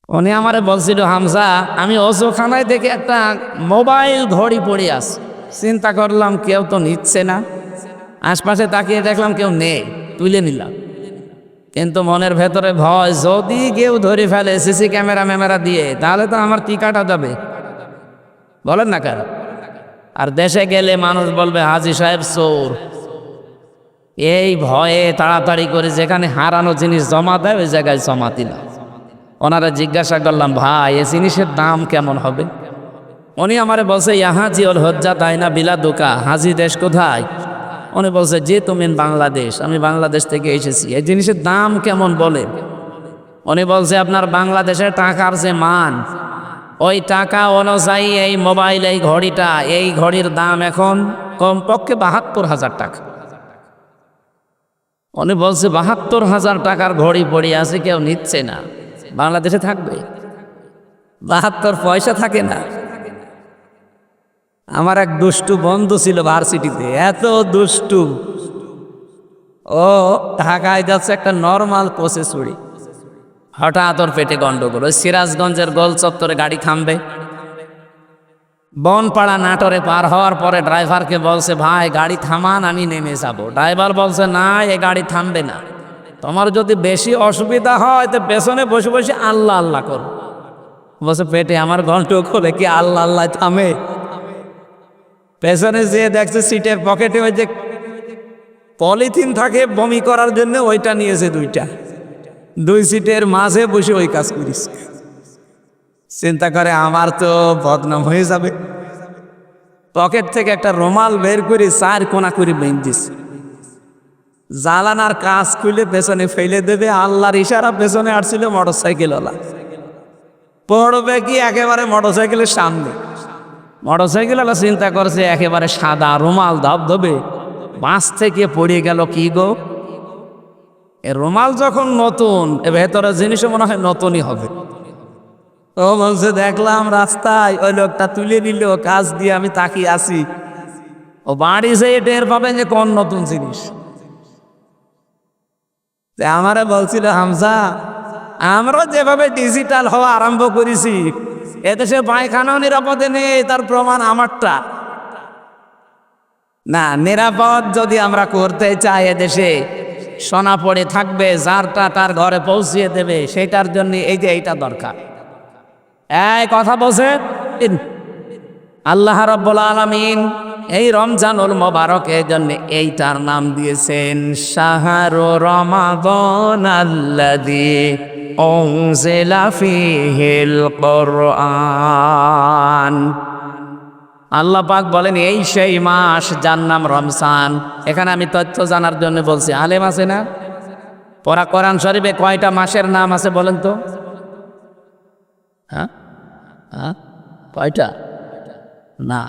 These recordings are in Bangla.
উনি আমারে বলছিল, হামজা আমি অজুখানায় দেখে একটা মোবাইল ঘড়ি পড়ে আছে। চিন্তা করলাম কেউ তো নিচ্ছে না, আশপাশে তাকিয়ে দেখলাম কেউ নেই, তুলে নিলাম। কিন্তু মনের ভেতরে ভয়, যদি কেউ ধরে ফেলে সিসি ক্যামেরা দিয়ে, তাহলে তো আমার কি কাটা যাবে, বলেন না কেন? আর দেশে গেলে মানুষ বলবে হাজী সাহেব চোর। এই ভয়ে তাড়াতাড়ি করে যেখানে হারানো জিনিস জমা দেয় ওই জায়গায় জমা দিলাম। ওনারা জিজ্ঞাসা করলাম, ভাই এই জিনিসের দাম কেমন হবে? উনি আমারে বলছে, ইহাজি ওল হজ্জা তাই না বিলা দোকা। হাজি দেশ কোথায়? উনি বলছে, যে তুমি বাংলাদেশ। আমি বাংলাদেশ থেকে এসেছি। এই জিনিসের দাম কেমন বলেন? উনি বলছে, আপনার বাংলাদেশের টাকার যে মান, ওই টাকা অনুযায়ী এই মোবাইল, এই ঘড়িটা, এই ঘড়ির দাম এখন কমপক্ষে ৭২,০০০ টাকা। উনি বলছে ৭২,০০০ টাকার ঘড়ি পড়ে আছে, কেউ নিচ্ছে না। বাংলাদেশে থাকবে? ৭২ পয়সা থাকে না। আমার এক দুষ্টু বন্ধু ছিল ভার্সিটিতে, এত দুষ্টু, ও ঢাকায় যাচ্ছে একটা নর্মাল কোচে চড়ি, হঠাৎ ওর পেটে গন্ডগোল। ওই সিরাজগঞ্জের গোল চত্বরে গাড়ি থামবে, বনপাড়া নাটোরে পার হওয়ার পরে ড্রাইভারকে বলছে, ভাই গাড়ি থামান, আমি নেমে যাব। ড্রাইভার বলছে, না এ গাড়ি থামবে না, তোমার যদি বেশি অসুবিধা হয় তো পেছনে বসে বসে আল্লাহ আল্লাহ করো। বলছে, পেটে আমার গন্ড খোলে কি আল্লাহ আল্লাহ থামে? পেছনে যেয়ে দেখছে সিটের পকেটে ওই যে পলিথিন থাকে বমি করার জন্য, ওইটা নিয়েছে দুইটা, দুই সিটের মাঝে বসে ওই কাজ করিস। চিন্তা করে আমার তো বদনাম হয়ে যাবে। পকেট থেকে একটা রুমাল বের করে 4 কোনা করে বেঁধেছ, জালানার কাজ খুলে পেছনে ফেলে দেবে। আল্লাহর ইশারা, পেছনে আসছিল মোটরসাইকেলওয়ালা, পড়বে কি একেবারে মোটরসাইকেলের সামনে। মোটরসাইকেলওয়ালা চিন্তা করছে একেবারে সাদা রুমাল ধবধবে, বাস থেকে পড়ে গেল কি গো। এ রুমাল যখন নতুন, এ ভেতরে জিনিসও মনে হয় নতুনই হবে। ও বলছে, দেখলাম রাস্তায় ওই লোকটা তুলে নিল, কাজ দিয়ে আমি তাকিয়ে আছি। ও বাড়ি যেয়ে টের পাবেন যে কোন নতুন জিনিস। আমারে বলছিল, হামজা আমরা যেভাবে ডিজিটাল হওয়া আরম্ভ করেছি, এদেশে পায়খানাও নিরাপদে নেই, তার প্রমাণ আমারটা। না, নিরাপদ যদি আমরা করতে চাই, এদেশে সোনা পড়ে থাকবে, যারটা তার ঘরে পৌঁছিয়ে দেবে, সেটার জন্য এই যে এইটা দরকার। এই কথা বলছেন আল্লাহ রাব্বুল আলামিন এই রমজানুল মুবারকের জন্য এইটার নাম দিয়েছেন শাহরু রমাদানাল্লাযী উনজিলা ফীহিল কুরআন। আল্লাহ পাক বলেন, এই সেই মাস যার নাম রমজান। এখানে আমি তথ্য জানার জন্য বলছি, আলেম আছে না? পরা কোরআন শরীফে কয়টা মাসের নাম আছে বলেন তো? হ্যাঁ হ্যাঁ, কয়টা? না,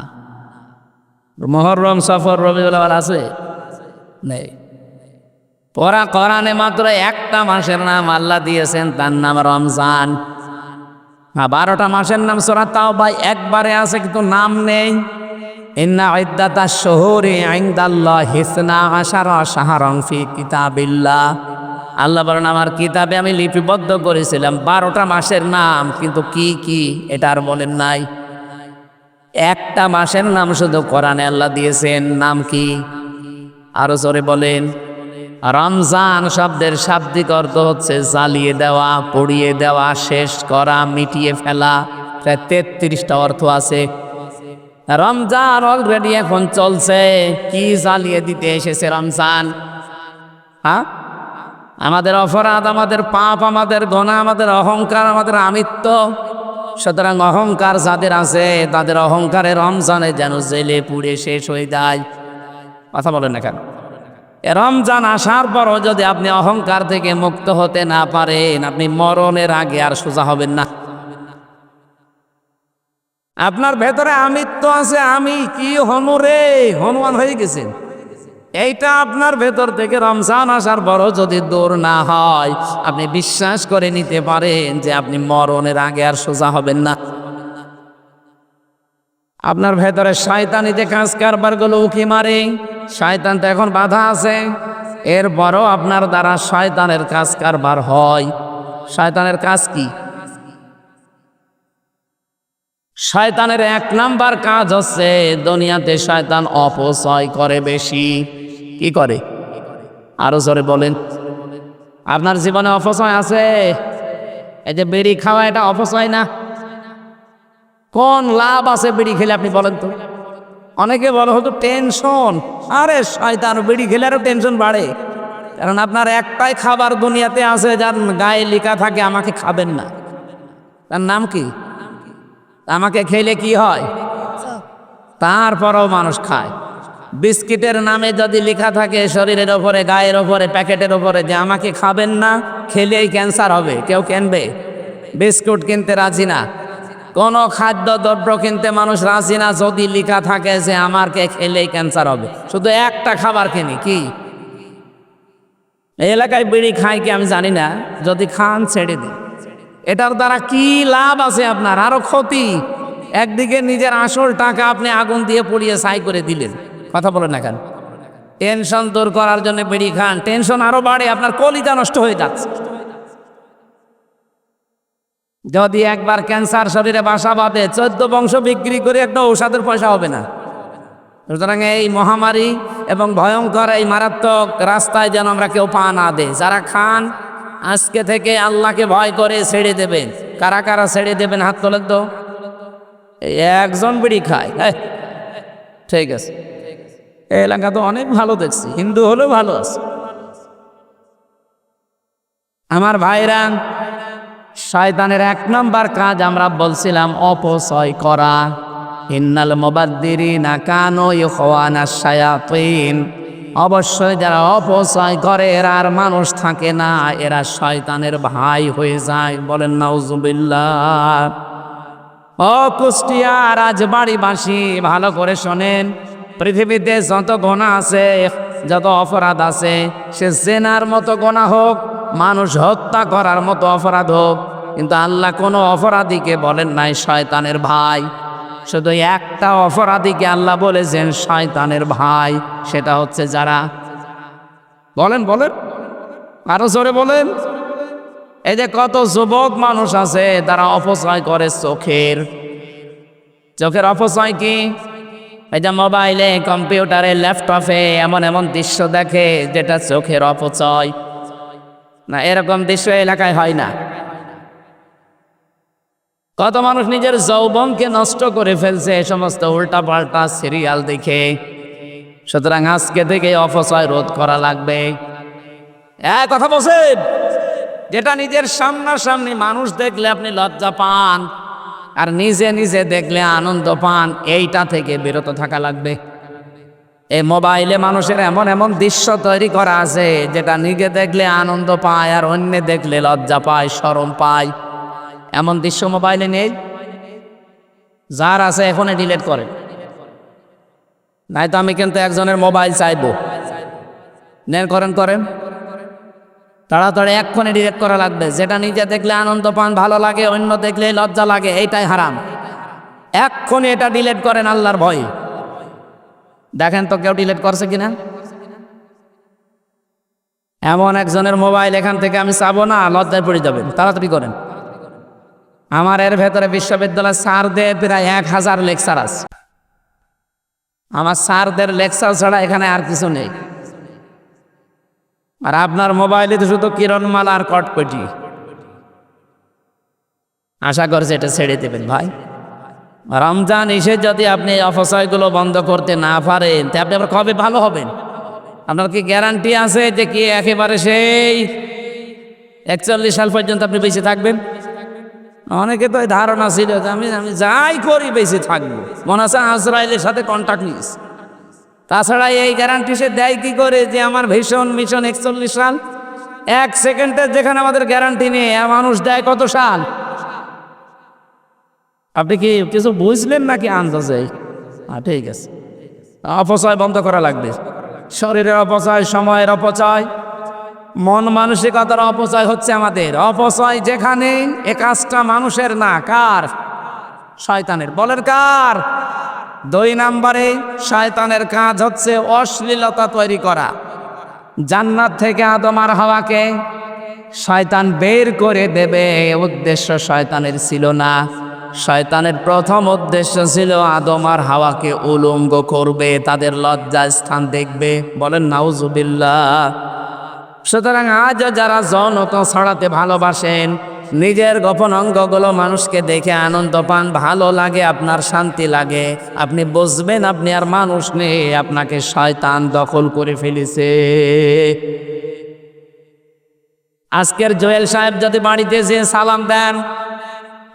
মুহররম, সফর, রবিউল আউয়াল আছে? নেই। পরা কোরআনে মাত্র একটা মাসের নাম আল্লাহ দিয়েছেন, তার নাম রমজান। হ্যাঁ, 12টা মাসের নাম সূরা তাওবা একবারে আছে, কিন্তু নাম নেই। ইন্না ইদ্দাতাশ শুহুরি ইনদাল্লাহি 12 শাহরান ফি কিতাবিল্লাহ। আল্লাহ বলেন, আমার কিতাবে আমি লিপিবদ্ধ করেছিলাম 12টা মাসের নাম, কিন্তু কি কি এটা আর বলেন নাই। একটা মাসের নাম শুধু কোরআনে আল্লাহ দিয়েছেন, নাম কি? আরো জোরে বলেন। রমজান শব্দের শাব্দিক অর্থ হচ্ছে জ্বালিয়ে দেওয়া, পুড়িয়ে দেওয়া, শেষ করা, মিটিয়ে ফেলা। প্রায় 33টা অর্থ আছে। রমজান অলরেডি এখন চলছে, কি জ্বালিয়ে দিতে এসেছে রমজান? হ্যাঁ, আমাদের অপরাধ, আমাদের পাপ, আমাদের গুনাহ, আমাদের অহংকার, আমাদের আমিত্ব। সুতরাং অহংকার যাদের আছে, তাদের অহংকারে রমজানে যেন জেলে পুড়ে শেষ হয়ে যায়। কথা বলেন না কেন? রমজান আসার পরও যদি আপনি অহংকার থেকে মুক্ত হতে না পারেন, আপনি মরণের আগে আর সোজা হবেন না। আপনার ভেতরে আমিত্ব আছে, আমি কি হনুরে, হনুমান হয়ে গেছেন। এইটা আপনার ভেতর থেকে রমজান আসার পরও যদি দূর না হয়, আপনি বিশ্বাস করে নিতে পারেন যে আপনি মরণের আগে আর সোজা হবেন না। আপনার ভেতরে শয়তানি যে কাজ কারবারগুলো উকি মারে, শয়তান তো এখন বাধা আছে, এরপরও আপনার দ্বারা শয়তানের কাজ কারবার হয়। শয়তানের কাজ কি? শয়তানের এক নাম্বার কাজ হচ্ছে দুনিয়াতে শয়তান অপচয় করে বেশি। কি করে? আরো জোরে বলেন। আপনার জীবনে অপচয় আছে? এই যে বিড়ি খাওয়া, এটা অপচয় না? কোন লাভ আছে বিড়ি খেলে আপনি বলেন তো? অনেকে বলে হয়তো টেনশন। আরে শয়তান, বিড়ি খেলে আরো টেনশন বাড়ে। কারণ আপনার একটাই খাবার দুনিয়াতে আছে যার গায়ে লেখা থাকে আমাকে খাবেন না। তার নাম কি? আমাকে খেলে কি হয়? তারপরেও মানুষ খায়। বিস্কিটের নামে যদি লেখা থাকে শরীরের ওপরে, গায়ের ওপরে, প্যাকেটের ওপরে যে আমাকে খাবেন না, খেলেই ক্যান্সার হবে, কেউ কিনবে? বিস্কুট কিনতে রাজি না। কোনো খাদ্য দ্রব্য কিনতে মানুষ রাজি না যদি লেখা থাকে যে আমাকে খেলেই ক্যান্সার হবে। শুধু একটা খাবার কিনি, কি? এই এলাকায় বিড়ি খায় কি আমি জানি না, যদি খান ছেড়ে দিন। এটার দ্বারা কি লাভ আছে আপনার? আরো ক্ষতি। একদিকে নিজের আসল টাকা আপনি আগুন দিয়ে পুড়িয়ে ছাই করে দিলেন। কথা বলেন না কেন? টেনশন দূর করার জন্য বিড়ি খান, টেনশন আরো বাড়ে, আপনার কলিজা নষ্ট হয়ে যাচ্ছে। যদি একবার ক্যান্সার শরীরে বাসা বাঁধে, 14 বংশ বিক্রি করে একটা ঔষধের পয়সা হবে না। সুতরাং এই মহামারী এবং ভয়ঙ্কর এই মারাত্মক রাস্তায় যেন আমরা কেউ পা না দেই। যারা খান আজকে থেকে আল্লাহকে ভয় করে ছেড়ে দেবেন। কারা কারা ছেড়ে দেবেন হাত তোলেন তো। এই একজন বিড়ি খায়, ঠিক আছে। এই এলাকা তো অনেক ভালো দেখছি, হিন্দু হলেও ভালো আছে। আমার ভাইরা, শয়তানের এক নম্বর কাজ আমরা বলছিলাম অপচয় করা। ইন্নাল মুবাদ্দিরিনা কানু ইখওয়ানাশ শায়াতিন। অবশ্যই যারা অপচয় করে এরা আর মানুষ থাকে না, এরা শয়তানের ভাই হয়ে যায়। বলেন নাউজুবিল্লাহ। ও কুষ্টিয়া রাজবাড়িবাসী, ভালো করে শোনেন। পৃথিবীতে যত গুনাহ আছে, যত অপরাধ আছে, সে জেনার মতো গুনাহ হোক, মানুষ হত্যা করার মতো অপরাধ হোক, কিন্তু আল্লাহ কোনো অপরাধীকে বলেন নাই শয়তানের ভাই। শুধু একটা অপরাধীকে আল্লাহ বলেছেন শয়তানের ভাই, সেটা হচ্ছে যারা, বলেন বলেন আরো জোরে বলেন। এই যে কত যুবক মানুষ আছে তারা অপচয় করে চোখের। চোখের অপচয় কি? এই যে মোবাইলে, কম্পিউটারে, ল্যাপটপে এমন এমন দৃশ্য দেখে যেটা চোখের অপচয়। না, এরকম দৃশ্য এলাকায় হয় না? কত মানুষ নিজের যৌবনকে নষ্ট করে ফেলছে এই সমস্ত উল্টা পাল্টা সিরিয়াল দেখে। সুতরাং আজকে থেকে অপচয় রোধ করা লাগবে। কথা বলছেন, যেটা নিজের সামনাসামনি মানুষ দেখলে আপনি লজ্জা পান আর নিজে নিজে দেখলে আনন্দ পান, এইটা থেকে বিরত থাকা লাগবে। এই মোবাইলে মানুষের এমন এমন দৃশ্য তৈরি করা আছে যেটা নিজে দেখলে আনন্দ পায় আর অন্য দেখলে লজ্জা পায়, শরম পায়। এমন দৃশ্য মোবাইলে নেই? যার আছে এখনই ডিলিট করেন, নাই তো আমি কিন্তু একজনের মোবাইল চাইবো। নেন, করেন করেন তাড়াতাড়ি, এক্ষণে ডিলিট করা লাগবে। যেটা নিজে দেখলে আনন্দ পান, ভালো লাগে, অন্য দেখলে লজ্জা লাগে, এইটাই হারাম। এক্ষণে এটা ডিলিট করেন আল্লাহর ভয়ে। দেখেন তো কেউ ডিলিট করছে কিনা। এমন একজনের মোবাইল এখান থেকে আমি চাবো না, লজ্জায় পড়ে যাবেন, তাড়াতাড়ি করেন। আমার এর ভেতরে বিশ্ববিদ্যালয় স্যারদের প্রায় 1000 লেকচার আছে। আমার স্যারদের লেকচার ছাড়া এখানে আর কিছু নেই। আর আপনার মোবাইলে তো শুধু কিরণমালা আর কটকটি। আশা করছি এটা ছেড়ে দেবেন ভাই। রমজান এসে যদি আপনি অপচয়গুলো বন্ধ করতে না পারেন, তা আপনি আবার কবে ভালো হবেন? আপনার কি গ্যারান্টি আছে যে কি একেবারে সেই 41 সাল পর্যন্ত আপনি বেঁচে থাকবেন? অনেকে তো ধারণা ছিল যে আমি যাই করি বেঁচে থাকবো, মনে আছে আজরাইলের সাথে কন্ট্যাক্ট নিস। তাছাড়া এই গ্যারান্টি সে দেয় কি করে যে আমার ভীষণ মিশন 41 সাল? 1 সেকেন্ডের যেখানে আমাদের গ্যারান্টি নেই, মানুষ দেয় কত সাল? আপনি কি কিছু বুঝলেন নাকি আন্দাজে? ঠিক আছে, অপচয় বন্ধ করা লাগবে। শরীরের অপচয়, সময়ের অপচয়, মন মানসিকতার অপচয় হচ্ছে আমাদের অপচয়। যেখানে এ কাজটা মানুষের না, কার? শয়তানের। বলেন কার? 2 নম্বরে শয়তানের কাজ হচ্ছে অশ্লীলতা তৈরি করা। জান্নাত থেকে আদম আর হাওয়াকে শয়তান বের করে দেবে, উদ্দেশ্য শয়তানের ছিল না। শয়তানের প্রথম উদ্দেশ্য ছিল আদম আর হাওয়াকে উলঙ্গ করবে, তাদের লজ্জা স্থান দেখবে। বলেন নাউজুবিল্লাহ। সুতরাং আজও যারা যৌনতা ছড়াতে ভালোবাসেন, নিজের গোপন অঙ্গগুলো মানুষকে দেখে আনন্দ পান, ভালো লাগে, আপনার শান্তি লাগে, আপনি বুঝবেন আপনি আর মানুষ নেই, আপনাকে শয়তান দখল করে ফেলেছে। আজকের জোয়েল সাহেব যদি বাড়িতে যে সালাম দেন,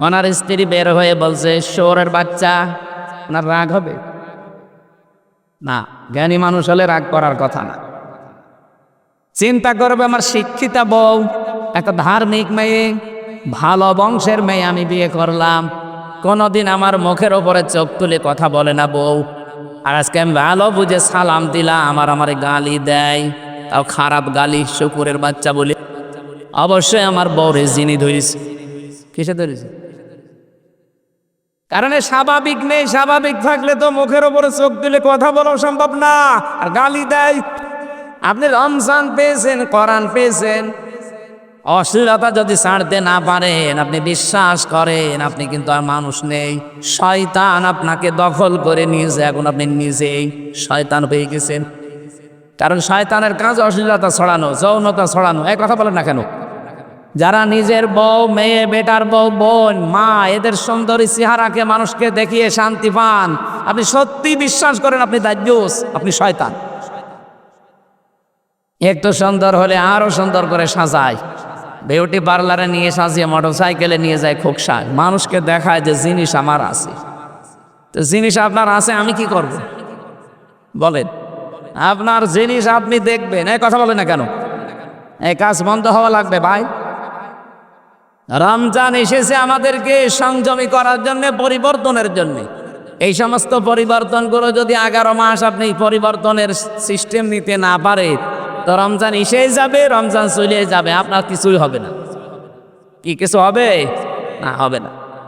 ওনার স্ত্রী বের হয়ে বলছে শোরের বাচ্চা, ওনার রাগ হবে না? জ্ঞানী মানুষ হলে রাগ করার কথা না। চিন্তা করবে আমার শিক্ষিতা বউ, একটা ধার্মিক মেয়ে, ভালো বংশের মেয়ে আমি বিয়ে করলাম, কোনোদিন আমার মুখের ওপরে চোখ তুলে কথা বলে না বউ, আর আজকে আমি ভালো বুঝে সালাম দিলাম, আমার গালি দেয়, তাও খারাপ গালি, শুকুরের বাচ্চা বলে। অবশ্যই আমার বউরে জিনি ধরেছে। কিসে ধরেছে? কারণ স্বাভাবিক নেই, স্বাভাবিক থাকলে তো মুখের ওপরে চোখ দিলে কথা বলা সম্ভব না, আর গালি দেয়। আপনি রমজান পেয়েছেন, কোরআন পেয়েছেন, অশ্লীলতা যদি ছাড়তে না পারেন, আপনি বিশ্বাস করেন আপনি কিন্তু আর মানুষ নেই, শয়তান আপনাকে দখল করে নিয়েছে, এখন আপনি নিজেই শয়তান হয়ে গেছেন। কারণ শয়তানের কাজ অশ্লীলতা ছড়ানো, যৌনতা ছড়ানো। এক কথা বলেন না কেন? যারা নিজের বউ, মেয়ে, বেটার বউ, বোন, মা, এদের সুন্দরী চেহারাকে মানুষকে দেখিয়ে শান্তি পান, আপনি সত্যি বিশ্বাস করেন আপনি দাজ্জুস, আপনি শয়তান। একটু সুন্দর হলে আরো সুন্দর করে সাজায়, বিউটি পার্লারে নিয়ে সাজিয়ে মোটরসাইকেলে নিয়ে যায় খোকসায়, মানুষকে দেখায় যে জিনিস আমার আছে। তো জিনিস আপনার আছে, আমি কি করব? বলেন, আপনার জিনিস আপনি দেখবেন। এই কথা বলেন না কেন? এই কাজ বন্ধ হওয়া লাগবে ভাই। রমজান এসেছে আমাদেরকে সংযমী করার জন্য, পরিবর্তনের জন্য। এই সমস্ত পরিবর্তনগুলো যদি 11 মাস আপনি পরিবর্তনের সিস্টেম নিতে না পারে, তো রমজান এসেই যাবে, রমজান চলে যাবে, আপনার কিছুই হবে না। কি কিছু হবে? না, হবে না।